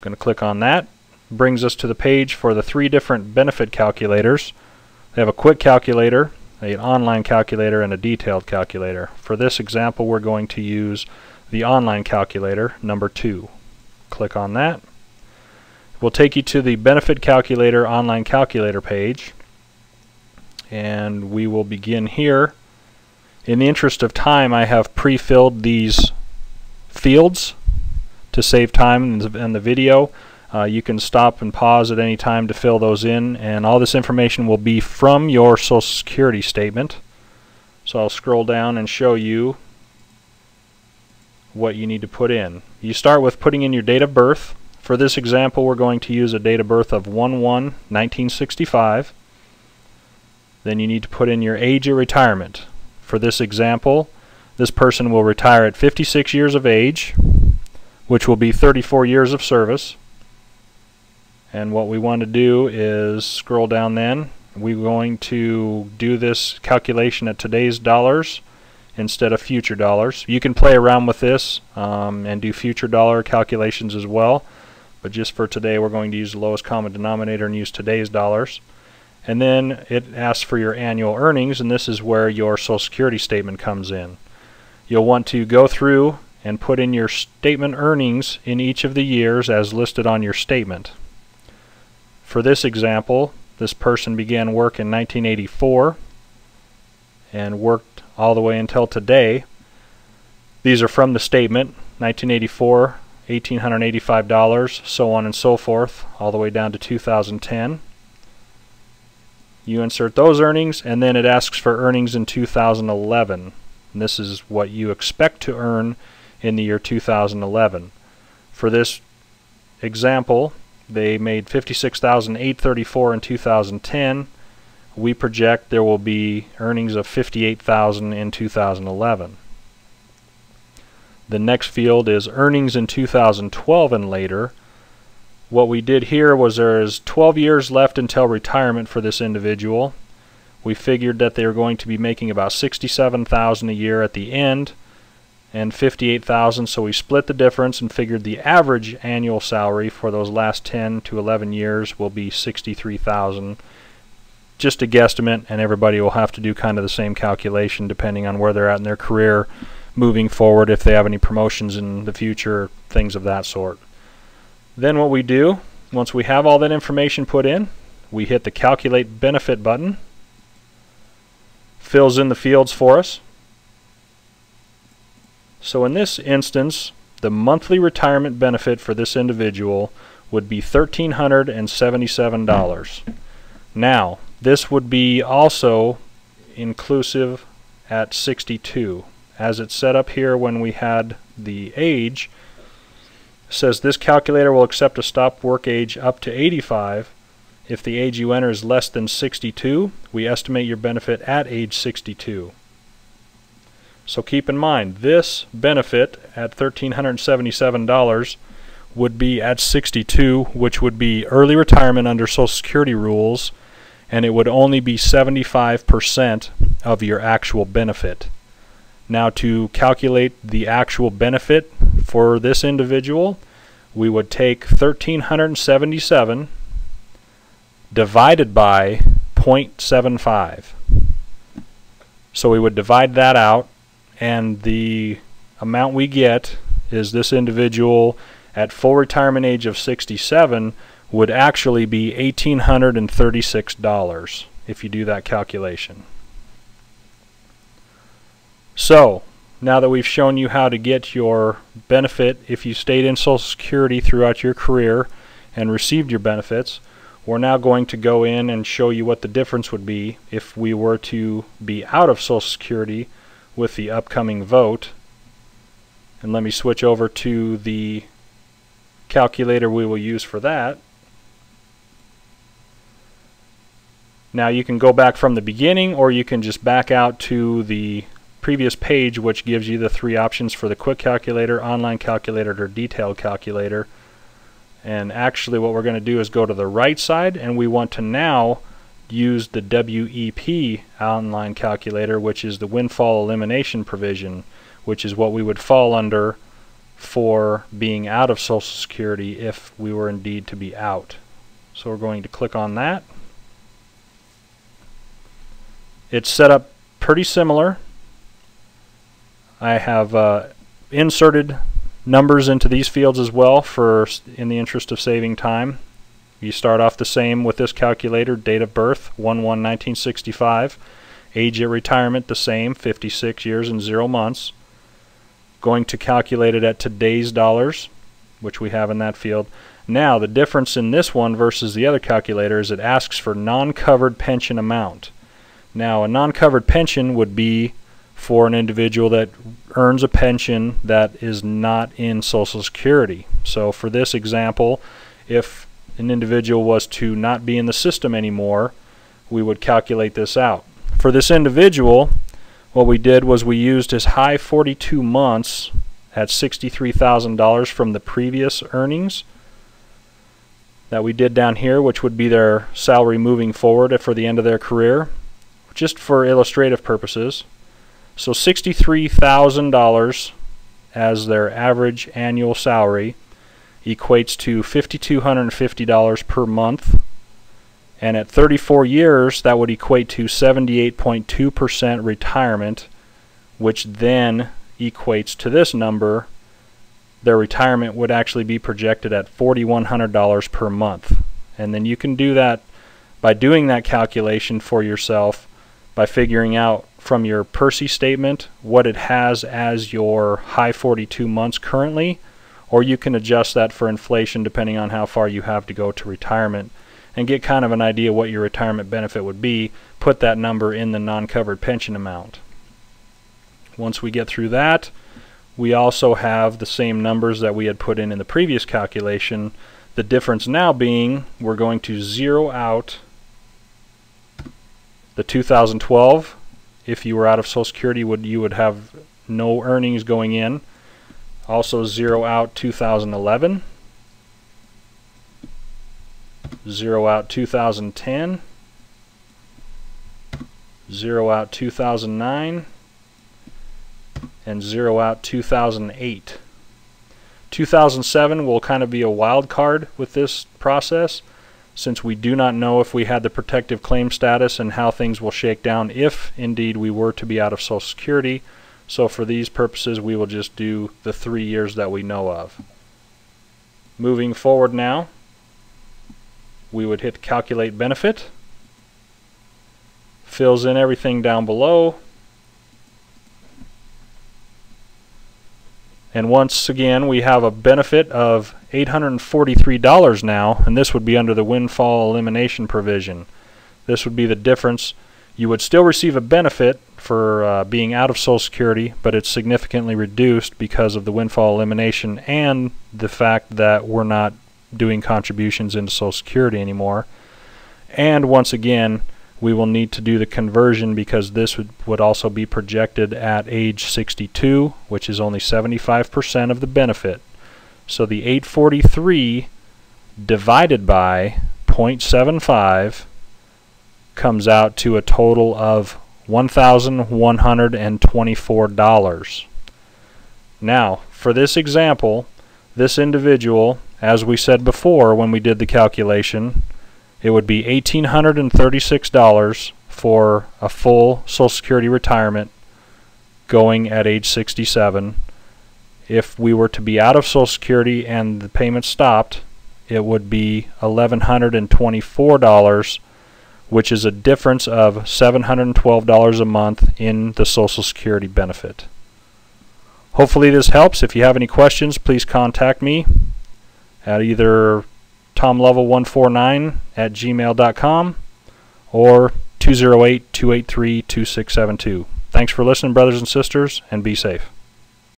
Going to click on that. Brings us to the page for the three different benefit calculators. They have a quick calculator, an online calculator, and a detailed calculator. For this example, we're going to use the online calculator, number 2. Click on that. We'll take you to the benefit calculator online calculator page, and we will begin here. In the interest of time, I have pre-filled these fields to save time in the video. You can stop and pause at any time to fill those in, and all this information will be from your Social Security statement. So I'll scroll down and show you what you need to put in. You start with putting in your date of birth. For this example, we're going to use a date of birth of 1/1/1965. Then you need to put in your age of retirement. For this example, this person will retire at 56 years of age, which will be 34 years of service. And what we want to do is scroll down then. We're going to do this calculation at today's dollars instead of future dollars. You can play around with this and do future dollar calculations as well, but just for today we're going to use the lowest common denominator and use today's dollars. And then it asks for your annual earnings, and this is where your Social Security statement comes in. You'll want to go through and put in your statement earnings in each of the years as listed on your statement. For this example, this person began work in 1984 and worked all the way until today. These are from the statement. 1984, $1,885, so on and so forth, all the way down to 2010. You insert those earnings, and then it asks for earnings in 2011. And this is what you expect to earn in the year 2011. For this example, they made $56,834 in 2010. We project there will be earnings of $58,000 in 2011. The next field is earnings in 2012 and later. What we did here was there is 12 years left until retirement for this individual. We figured that they were going to be making about $67,000 a year at the end and $58,000, so we split the difference and figured the average annual salary for those last 10 to 11 years will be $63,000. Just a guesstimate, and everybody will have to do kind of the same calculation depending on where they're at in their career moving forward, if they have any promotions in the future, things of that sort. Then what we do, once we have all that information put in, we hit the Calculate Benefit button. Fills in the fields for us. So in this instance, the monthly retirement benefit for this individual would be $1,377. Now, this would be also inclusive at 62. As it's set up here when we had the age, it says this calculator will accept a stop work age up to 85. If the age you enter is less than 62, we estimate your benefit at age 62. So keep in mind, this benefit at $1,377 would be at 62, which would be early retirement under Social Security rules, and it would only be 75% of your actual benefit. Now, to calculate the actual benefit for this individual, we would take $1,377 divided by 0.75. So we would divide that out, and the amount we get is this individual at full retirement age of 67 would actually be $1,836 if you do that calculation. So now that we've shown you how to get your benefit if you stayed in Social Security throughout your career and received your benefits, we're now going to go in and show you what the difference would be if we were to be out of Social Security with the upcoming vote. And let me switch over to the calculator we will use for that. Now you can go back from the beginning, or you can just back out to the previous page, which gives you the three options for the quick calculator, online calculator, or detailed calculator. And actually what we're going to do is go to the right side, and we want to now use the WEP online calculator, which is the windfall elimination provision, which is what we would fall under for being out of Social Security if we were indeed to be out. So we're going to click on that. It's set up pretty similar. I have inserted numbers into these fields as well in the interest of saving time. You start off the same with this calculator: date of birth 1/1/1965, age at retirement the same, 56 years and 0 months. Going to calculate it at today's dollars, which we have in that field. Now the difference in this one versus the other calculator is it asks for non-covered pension amount. Now a non-covered pension would be for an individual that earns a pension that is not in Social Security. So for this example, if an individual was to not be in the system anymore, we would calculate this out. For this individual, what we did was we used his high 42 months at $63,000 from the previous earnings that we did down here, which would be their salary moving forward for the end of their career, just for illustrative purposes. So $63,000 as their average annual salary equates to $5,250 per month, and at 34 years that would equate to 78.2% retirement, which then equates to this number. Their retirement would actually be projected at $4,100 per month. And then you can do that by doing that calculation for yourself by figuring out from your PERSI statement what it has as your high 42 months currently, or you can adjust that for inflation depending on how far you have to go to retirement and get kind of an idea what your retirement benefit would be. Put that number in the non-covered pension amount. Once we get through that, we also have the same numbers that we had put in the previous calculation. The difference now being we're going to zero out the 2012. If you were out of Social Security, you would have no earnings going in. Also zero out 2011, zero out 2010, zero out 2009, and zero out 2008. 2007 will kind of be a wild card with this process, since we do not know if we had the protective claim status and how things will shake down if indeed we were to be out of Social Security. So for these purposes we will just do the 3 years that we know of. Moving forward now, we would hit calculate benefit, fills in everything down below, and once again we have a benefit of $843 now, and this would be under the windfall elimination provision. This would be the difference. You would still receive a benefit for being out of Social Security, but it's significantly reduced because of the windfall elimination and the fact that we're not doing contributions into Social Security anymore. And once again, we will need to do the conversion because this would also be projected at age 62, which is only 75% of the benefit. So the 843 divided by 0.75 comes out to a total of $1,124. Now, for this example, this individual, as we said before when we did the calculation, it would be $1,836 for a full Social Security retirement going at age 67. If we were to be out of Social Security and the payment stopped, it would be $1,124, which is a difference of $712 a month in the Social Security benefit. Hopefully this helps. If you have any questions, please contact me at either tomlevel149@gmail.com or 208-283-2672. Thanks for listening, brothers and sisters, and be safe.